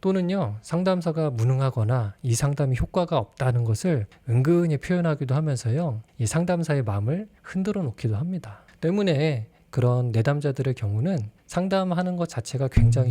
또는요 상담사가 무능하거나 이 상담이 효과가 없다는 것을 은근히 표현하기도 하면서요 이 상담사의 마음을 흔들어 놓기도 합니다. 때문에 그런 내담자들의 경우는 상담하는 것 자체가 굉장히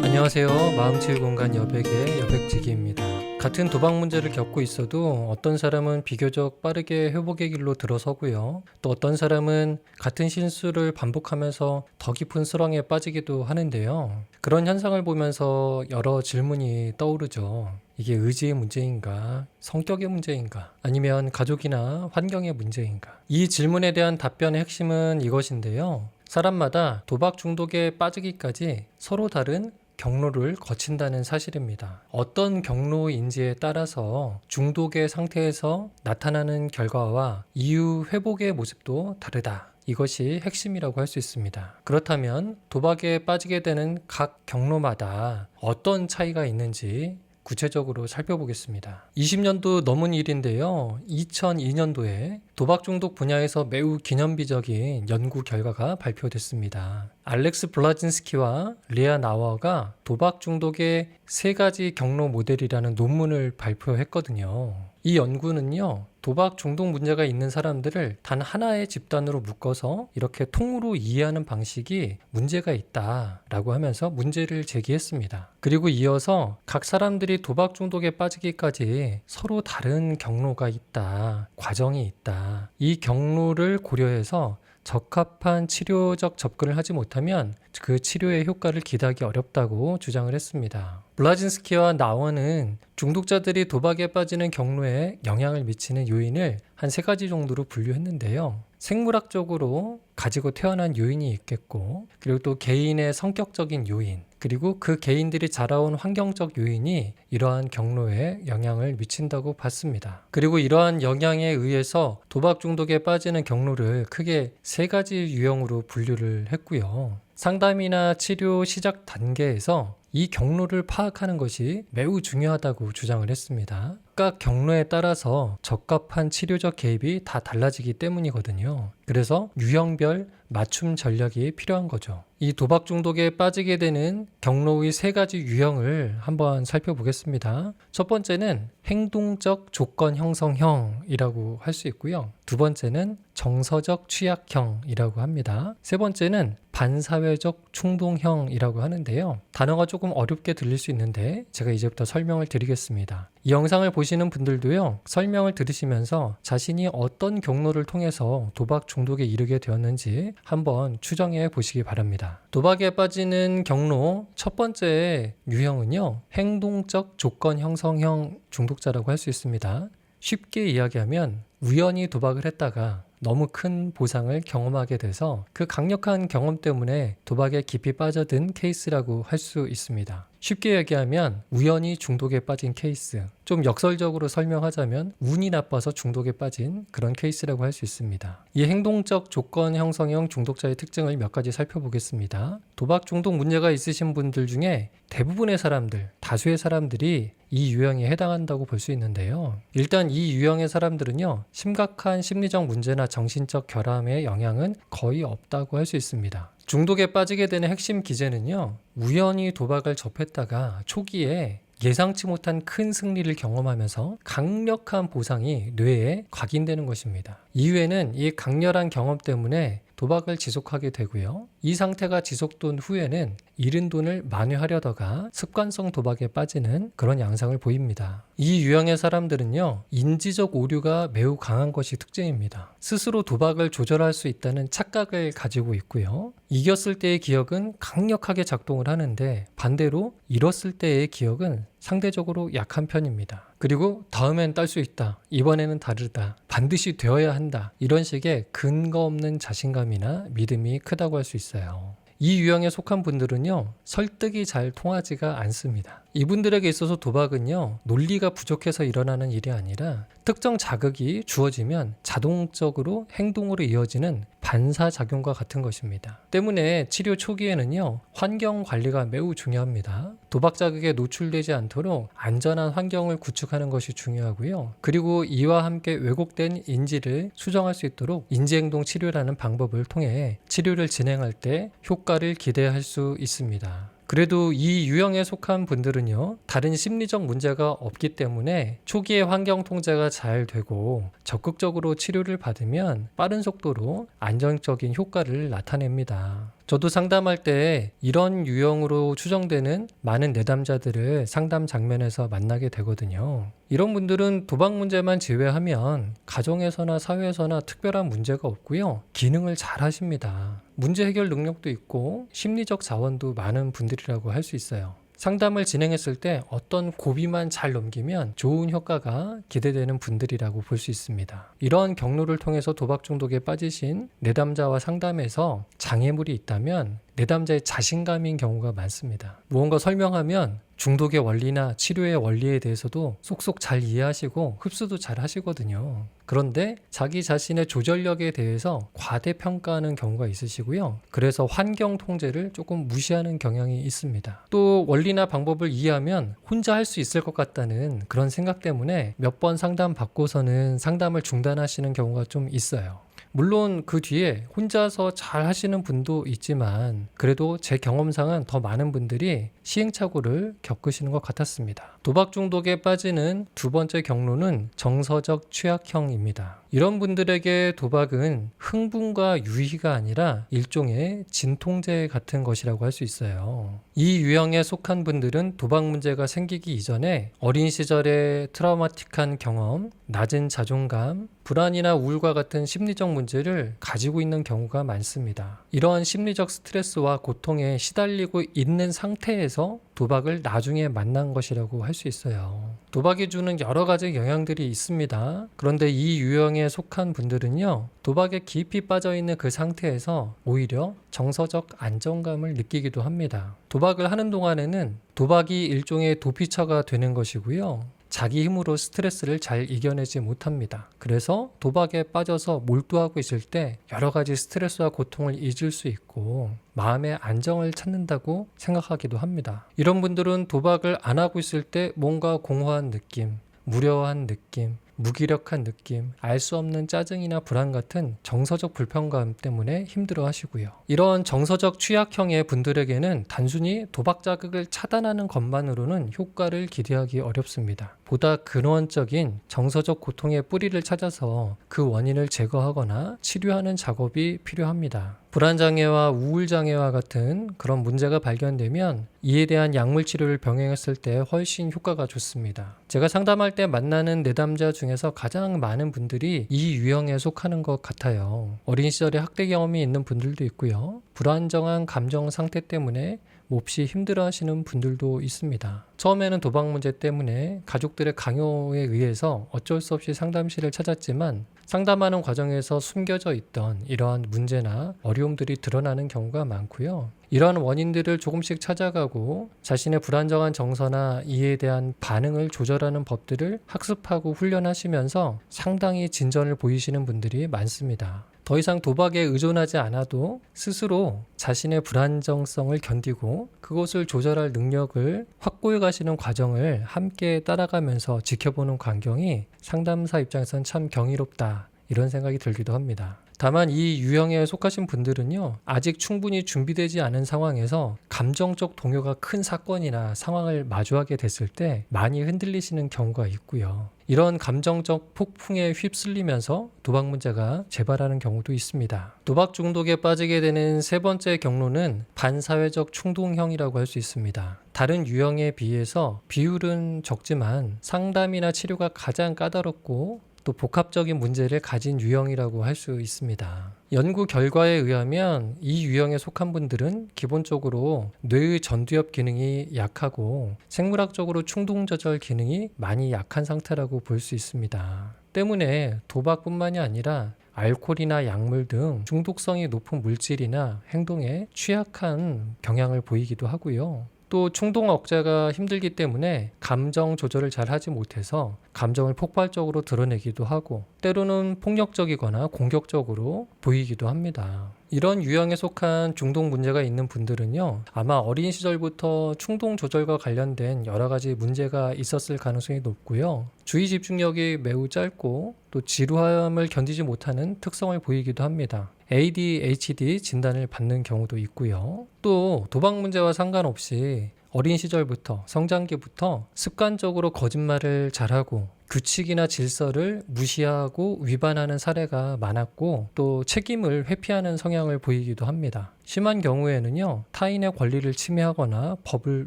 안녕하세요. 마음치유공간 여백의 여백지기입니다. 같은 도박 문제를 겪고 있어도 어떤 사람은 비교적 빠르게 회복의 길로 들어서고요. 또 어떤 사람은 같은 실수를 반복하면서 더 깊은 수렁에 빠지기도 하는데요. 그런 현상을 보면서 여러 질문이 떠오르죠. 이게 의지의 문제인가? 성격의 문제인가? 아니면 가족이나 환경의 문제인가? 이 질문에 대한 답변의 핵심은 이것인데요. 사람마다 도박 중독에 빠지기까지 서로 다른 경로를 거친다는 사실입니다. 어떤 경로인지에 따라서 중독의 상태에서 나타나는 결과와 이후 회복의 모습도 다르다. 이것이 핵심이라고 할 수 있습니다. 그렇다면 도박에 빠지게 되는 각 경로마다 어떤 차이가 있는지 구체적으로 살펴보겠습니다. 20년도 넘은 일인데요. 2002년도에 도박 중독 분야에서 매우 기념비적인 연구 결과가 발표됐습니다. 알렉스 블라진스키와 리아 나워가 도박 중독의 3가지 경로 모델이라는 논문을 발표했거든요. 이 연구는요. 도박 중독 문제가 있는 사람들을 단 하나의 집단으로 묶어서 이렇게 통으로 이해하는 방식이 문제가 있다라고 하면서 문제를 제기했습니다. 그리고 이어서 각 사람들이 도박 중독에 빠지기까지 서로 다른 경로가 있다, 과정이 있다. 이 경로를 고려해서 적합한 치료적 접근을 하지 못하면 그 치료의 효과를 기대하기 어렵다고 주장을 했습니다. 블라진스키와 나워는 중독자들이 도박에 빠지는 경로에 영향을 미치는 요인을 한 3가지 정도로 분류했는데요. 생물학적으로 가지고 태어난 요인이 있겠고, 그리고 또 개인의 성격적인 요인, 그리고 그 개인들이 자라온 환경적 요인이 이러한 경로에 영향을 미친다고 봤습니다. 그리고 이러한 영향에 의해서 도박 중독에 빠지는 경로를 크게 3가지 유형으로 분류를 했고요. 상담이나 치료 시작 단계에서 이 경로를 파악하는 것이 매우 중요하다고 주장을 했습니다. 각 경로에 따라서 적합한 치료적 개입이 다 달라지기 때문이거든요. 그래서 유형별 맞춤 전략이 필요한 거죠. 이 도박 중독에 빠지게 되는 경로의 3가지 유형을 한번 살펴보겠습니다. 첫 번째는 행동적 조건 형성형이라고 할 수 있고요. 두 번째는 정서적 취약형이라고 합니다. 세 번째는 반사회적 충동형이라고 하는데요. 단어가 조금 어렵게 들릴 수 있는데 제가 이제부터 설명을 드리겠습니다. 이 영상을 보시는 분들도요, 설명을 들으시면서 자신이 어떤 경로를 통해서 도박 중독에 이르게 되었는지 한번 추정해 보시기 바랍니다. 도박에 빠지는 경로 첫 번째 유형은요, 행동적 조건 형성형 중독자라고 할 수 있습니다. 쉽게 이야기하면 우연히 도박을 했다가 너무 큰 보상을 경험하게 돼서 그 강력한 경험 때문에 도박에 깊이 빠져든 케이스라고 할 수 있습니다. 쉽게 얘기하면 우연히 중독에 빠진 케이스, 좀 역설적으로 설명하자면 운이 나빠서 중독에 빠진 그런 케이스라고 할 수 있습니다. 이 행동적 조건 형성형 중독자의 특징을 몇 가지 살펴보겠습니다. 도박 중독 문제가 있으신 분들 중에 대부분의 사람들, 다수의 사람들이 이 유형에 해당한다고 볼 수 있는데요. 일단 이 유형의 사람들은요, 심각한 심리적 문제나 정신적 결함의 영향은 거의 없다고 할 수 있습니다. 중독에 빠지게 되는 핵심 기제는요, 우연히 도박을 접했다가 초기에 예상치 못한 큰 승리를 경험하면서 강력한 보상이 뇌에 각인되는 것입니다. 이후에는 이 강렬한 경험 때문에 도박을 지속하게 되고요. 이 상태가 지속된 후에는 잃은 돈을 만회하려다가 습관성 도박에 빠지는 그런 양상을 보입니다. 이 유형의 사람들은요, 인지적 오류가 매우 강한 것이 특징입니다. 스스로 도박을 조절할 수 있다는 착각을 가지고 있고요. 이겼을 때의 기억은 강력하게 작동을 하는데 반대로 잃었을 때의 기억은 상대적으로 약한 편입니다. 그리고 다음엔 딸 수 있다, 이번에는 다르다, 반드시 되어야 한다, 이런 식의 근거 없는 자신감이나 믿음이 크다고 할 수 있어요. 이 유형에 속한 분들은요, 설득이 잘 통하지가 않습니다. 이분들에게 있어서 도박은요, 논리가 부족해서 일어나는 일이 아니라 특정 자극이 주어지면 자동적으로 행동으로 이어지는 반사작용과 같은 것입니다. 때문에 치료 초기에는요, 환경 관리가 매우 중요합니다. 도박 자극에 노출되지 않도록 안전한 환경을 구축하는 것이 중요하고요. 그리고 이와 함께 왜곡된 인지를 수정할 수 있도록 인지행동 치료라는 방법을 통해 치료를 진행할 때 효과를 기대할 수 있습니다. 그래도 이 유형에 속한 분들은요, 다른 심리적 문제가 없기 때문에 초기에 환경 통제가 잘 되고 적극적으로 치료를 받으면 빠른 속도로 안정적인 효과를 나타냅니다. 저도 상담할 때 이런 유형으로 추정되는 많은 내담자들을 상담 장면에서 만나게 되거든요. 이런 분들은 도박 문제만 제외하면 가정에서나 사회에서나 특별한 문제가 없고요. 기능을 잘 하십니다. 문제 해결 능력도 있고 심리적 자원도 많은 분들이라고 할 수 있어요. 상담을 진행했을 때 어떤 고비만 잘 넘기면 좋은 효과가 기대되는 분들이라고 볼 수 있습니다. 이러한 경로를 통해서 도박 중독에 빠지신 내담자와 상담에서 장애물이 있다면 내담자의 자신감인 경우가 많습니다. 무언가 설명하면 중독의 원리나 치료의 원리에 대해서도 쏙쏙 잘 이해하시고 흡수도 잘 하시거든요. 그런데 자기 자신의 조절력에 대해서 과대평가하는 경우가 있으시고요. 그래서 환경 통제를 조금 무시하는 경향이 있습니다. 또 원리나 방법을 이해하면 혼자 할 수 있을 것 같다는 그런 생각 때문에 몇 번 상담 받고서는 상담을 중단하시는 경우가 좀 있어요. 물론 그 뒤에 혼자서 잘 하시는 분도 있지만 그래도 제 경험상은 더 많은 분들이 시행착오를 겪으시는 것 같았습니다. 도박 중독에 빠지는 두 번째 경로는 정서적 취약형입니다. 이런 분들에게 도박은 흥분과 유희가 아니라 일종의 진통제 같은 것이라고 할 수 있어요. 이 유형에 속한 분들은 도박 문제가 생기기 이전에 어린 시절의 트라우마틱한 경험, 낮은 자존감, 불안이나 우울과 같은 심리적 문제를 가지고 있는 경우가 많습니다. 이러한 심리적 스트레스와 고통에 시달리고 있는 상태에서 도박을 나중에 만난 것이라고 할 수 있어요. 도박이 주는 여러 가지 영향들이 있습니다. 그런데 이 유형에 속한 분들은요, 도박에 깊이 빠져 있는 그 상태에서 오히려 정서적 안정감을 느끼기도 합니다. 도박을 하는 동안에는 도박이 일종의 도피처가 되는 것이고요. 자기 힘으로 스트레스를 잘 이겨내지 못합니다. 그래서 도박에 빠져서 몰두하고 있을 때 여러 가지 스트레스와 고통을 잊을 수 있고 마음의 안정을 찾는다고 생각하기도 합니다. 이런 분들은 도박을 안 하고 있을 때 뭔가 공허한 느낌, 무료한 느낌, 무기력한 느낌, 알 수 없는 짜증이나 불안 같은 정서적 불편감 때문에 힘들어 하시고요. 이런 정서적 취약형의 분들에게는 단순히 도박 자극을 차단하는 것만으로는 효과를 기대하기 어렵습니다. 보다 근원적인 정서적 고통의 뿌리를 찾아서 그 원인을 제거하거나 치료하는 작업이 필요합니다. 불안장애와 우울장애와 같은 그런 문제가 발견되면 이에 대한 약물 치료를 병행했을 때 훨씬 효과가 좋습니다. 제가 상담할 때 만나는 내담자 중에서 가장 많은 분들이 이 유형에 속하는 것 같아요. 어린 시절에 학대 경험이 있는 분들도 있고요. 불안정한 감정 상태 때문에 몹시 힘들어하시는 분들도 있습니다. 처음에는 도박 문제 때문에 가족들의 강요에 의해서 어쩔 수 없이 상담실을 찾았지만 상담하는 과정에서 숨겨져 있던 이러한 문제나 어려움들이 드러나는 경우가 많고요. 이러한 원인들을 조금씩 찾아가고 자신의 불안정한 정서나 이에 대한 반응을 조절하는 법들을 학습하고 훈련하시면서 상당히 진전을 보이시는 분들이 많습니다. 더 이상 도박에 의존하지 않아도 스스로 자신의 불안정성을 견디고 그것을 조절할 능력을 확보해 가시는 과정을 함께 따라가면서 지켜보는 광경이 상담사 입장에서는 참 경이롭다, 이런 생각이 들기도 합니다. 다만 이 유형에 속하신 분들은요, 아직 충분히 준비되지 않은 상황에서 감정적 동요가 큰 사건이나 상황을 마주하게 됐을 때 많이 흔들리시는 경우가 있고요. 이런 감정적 폭풍에 휩쓸리면서 도박 문제가 재발하는 경우도 있습니다. 도박 중독에 빠지게 되는 세 번째 경로는 반사회적 충동형이라고 할 수 있습니다. 다른 유형에 비해서 비율은 적지만 상담이나 치료가 가장 까다롭고 또 복합적인 문제를 가진 유형이라고 할 수 있습니다. 연구 결과에 의하면 이 유형에 속한 분들은 기본적으로 뇌의 전두엽 기능이 약하고 생물학적으로 충동 조절 기능이 많이 약한 상태라고 볼 수 있습니다. 때문에 도박뿐만이 아니라 알코올이나 약물 등 중독성이 높은 물질이나 행동에 취약한 경향을 보이기도 하고요. 또 충동 억제가 힘들기 때문에 감정 조절을 잘 하지 못해서 감정을 폭발적으로 드러내기도 하고 때로는 폭력적이거나 공격적으로 보이기도 합니다. 이런 유형에 속한 중독 문제가 있는 분들은요, 아마 어린 시절부터 충동 조절과 관련된 여러 가지 문제가 있었을 가능성이 높고요. 주의 집중력이 매우 짧고 또 지루함을 견디지 못하는 특성을 보이기도 합니다. ADHD 진단을 받는 경우도 있고요. 또 도박 문제와 상관없이 어린 시절부터 성장기부터 습관적으로 거짓말을 잘하고 규칙이나 질서를 무시하고 위반하는 사례가 많았고 또 책임을 회피하는 성향을 보이기도 합니다. 심한 경우에는요, 타인의 권리를 침해하거나 법을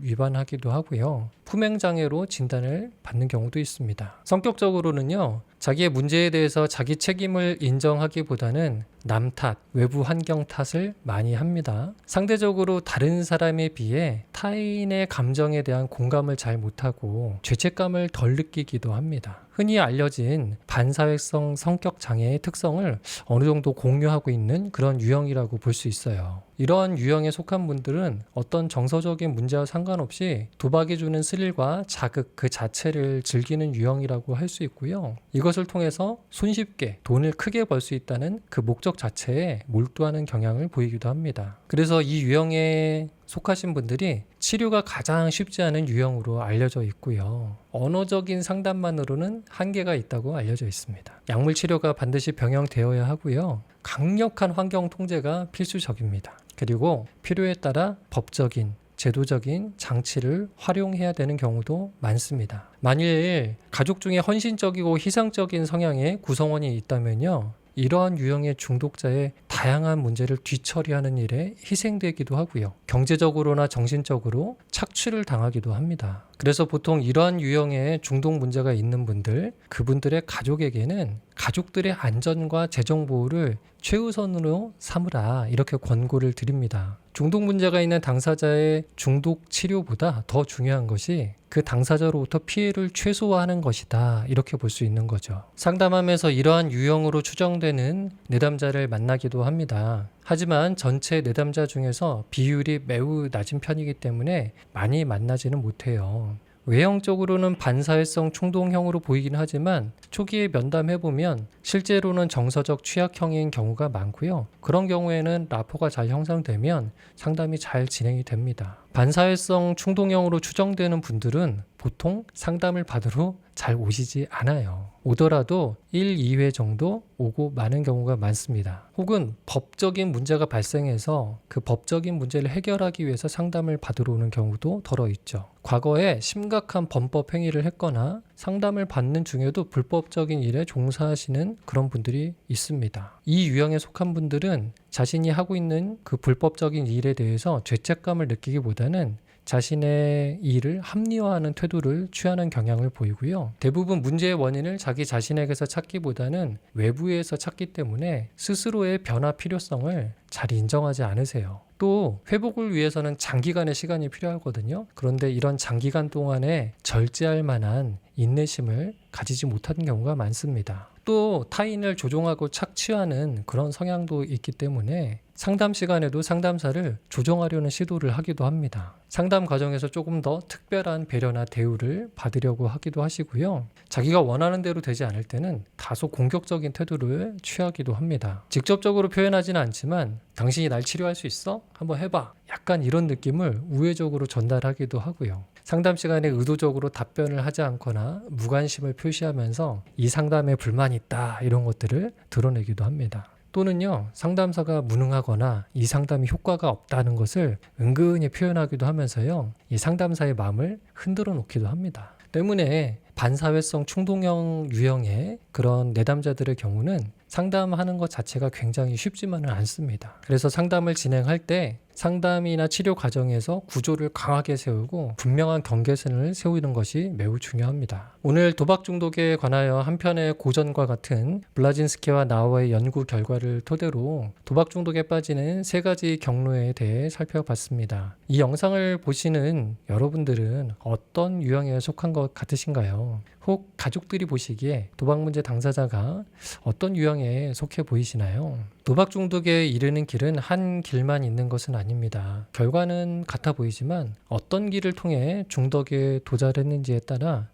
위반하기도 하고요. 품행장애로 진단을 받는 경우도 있습니다. 성격적으로는요, 자기의 문제에 대해서 자기 책임을 인정하기보다는 남 탓, 외부 환경 탓을 많이 합니다. 상대적으로 다른 사람에 비해 타인의 감정에 대한 공감을 잘 못하고 죄책감을 덜 느끼기도 합니다. 흔히 알려진 반사회성 성격 장애의 특성을 어느 정도 공유하고 있는 그런 유형이라고 볼 수 있어요. 이러한 유형에 속한 분들은 어떤 정서적인 문제와 상관없이 도박이 주는 스릴과 자극 그 자체를 즐기는 유형이라고 할 수 있고요. 이것을 통해서 손쉽게 돈을 크게 벌 수 있다는 그 목적 자체에 몰두하는 경향을 보이기도 합니다. 그래서 이 유형에 속하신 분들이 치료가 가장 쉽지 않은 유형으로 알려져 있고요. 언어적인 상담만으로는 한계가 있다고 알려져 있습니다. 약물 치료가 반드시 병행되어야 하고요. 강력한 환경 통제가 필수적입니다. 그리고 필요에 따라 법적인 제도적인 장치를 활용해야 되는 경우도 많습니다. 만일 가족 중에 헌신적이고 희생적인 성향의 구성원이 있다면요, 이러한 유형의 중독자의 다양한 문제를 뒤처리하는 일에 희생되기도 하고요. 경제적으로나 정신적으로 착취를 당하기도 합니다. 그래서 보통 이러한 유형의 중독 문제가 있는 분들, 그분들의 가족에게는 가족들의 안전과 재정 보호를 최우선으로 삼으라 이렇게 권고를 드립니다. 중독 문제가 있는 당사자의 중독 치료보다 더 중요한 것이 그 당사자로부터 피해를 최소화하는 것이다 이렇게 볼 수 있는 거죠. 상담하면서 이러한 유형으로 추정되는 내담자를 만나기도 합니다. 하지만 전체 내담자 중에서 비율이 매우 낮은 편이기 때문에 많이 만나지는 못해요. 외형적으로는 반사회성 충동형으로 보이긴 하지만 초기에 면담해보면 실제로는 정서적 취약형인 경우가 많고요. 그런 경우에는 라포가 잘 형성되면 상담이 잘 진행이 됩니다. 반사회성 충동형으로 추정되는 분들은 보통 상담을 받으러 잘 오시지 않아요. 오더라도 1, 2회 정도 오고 마는 경우가 많습니다. 혹은 법적인 문제가 발생해서 그 법적인 문제를 해결하기 위해서 상담을 받으러 오는 경우도 덜어 있죠. 과거에 심각한 범법 행위를 했거나 상담을 받는 중에도 불법적인 일에 종사하시는 그런 분들이 있습니다. 이 유형에 속한 분들은 자신이 하고 있는 그 불법적인 일에 대해서 죄책감을 느끼기보다는 자신의 일을 합리화하는 태도를 취하는 경향을 보이고요. 대부분 문제의 원인을 자기 자신에게서 찾기보다는 외부에서 찾기 때문에 스스로의 변화 필요성을 잘 인정하지 않으세요. 또 회복을 위해서는 장기간의 시간이 필요하거든요. 그런데 이런 장기간 동안에 절제할 만한 인내심을 가지지 못하는 경우가 많습니다. 또 타인을 조종하고 착취하는 그런 성향도 있기 때문에 상담 시간에도 상담사를 조종하려는 시도를 하기도 합니다. 상담 과정에서 조금 더 특별한 배려나 대우를 받으려고 하기도 하시고요. 자기가 원하는 대로 되지 않을 때는 다소 공격적인 태도를 취하기도 합니다. 직접적으로 표현하지는 않지만 당신이 날 치료할 수 있어? 한번 해봐. 약간 이런 느낌을 우회적으로 전달하기도 하고요. 상담 시간에 의도적으로 답변을 하지 않거나 무관심을 표시하면서 이 상담에 불만이 있다 이런 것들을 드러내기도 합니다. 또는요, 상담사가 무능하거나 이 상담이 효과가 없다는 것을 은근히 표현하기도 하면서요, 이 상담사의 마음을 흔들어 놓기도 합니다. 때문에 반사회성 충동형 유형의 그런 내담자들의 경우는 상담하는 것 자체가 굉장히 쉽지만은 않습니다. 그래서 상담을 진행할 때 상담이나 치료 과정에서 구조를 강하게 세우고 분명한 경계선을 세우는 것이 매우 중요합니다. 오늘 도박 중독에 관하여 한 편의 고전과 같은 블라진스키와 나우의 연구 결과를 토대로 도박 중독에 빠지는 3가지 경로에 대해 살펴봤습니다. 이 영상을 보시는 여러분들은 어떤 유형에 속한 것 같으신가요? 혹 가족들이 보시기에 도박 문제 당사자가 어떤 유형에 상황에 속해 보이시나요? 도박 중독에 이르는 길은 한 길만 있는 것은 아닙니다. 결과는 같아 보이지만 어떤 길을 통해 중독에 도달했는지에 따라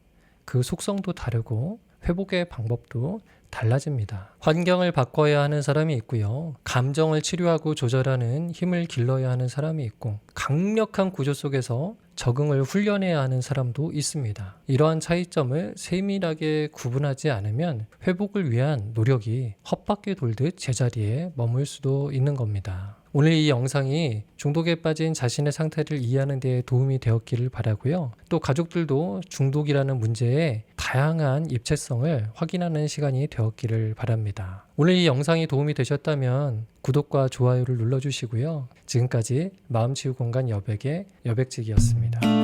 그 속성도 다르고 회복의 방법도 달라집니다. 환경을 바꿔야 하는 사람이 있고요. 감정을 치료하고 조절하는 힘을 길러야 하는 사람이 있고, 강력한 구조 속에서 적응을 훈련해야 하는 사람도 있습니다. 이러한 차이점을 세밀하게 구분하지 않으면 회복을 위한 노력이 헛바퀴 돌듯 제자리에 머물 수도 있는 겁니다. 오늘 이 영상이 중독에 빠진 자신의 상태를 이해하는 데 도움이 되었기를 바라고요. 또 가족들도 중독이라는 문제의 다양한 입체성을 확인하는 시간이 되었기를 바랍니다. 오늘 이 영상이 도움이 되셨다면 구독과 좋아요를 눌러주시고요. 지금까지 마음치유공간 여백의 여백직이었습니다.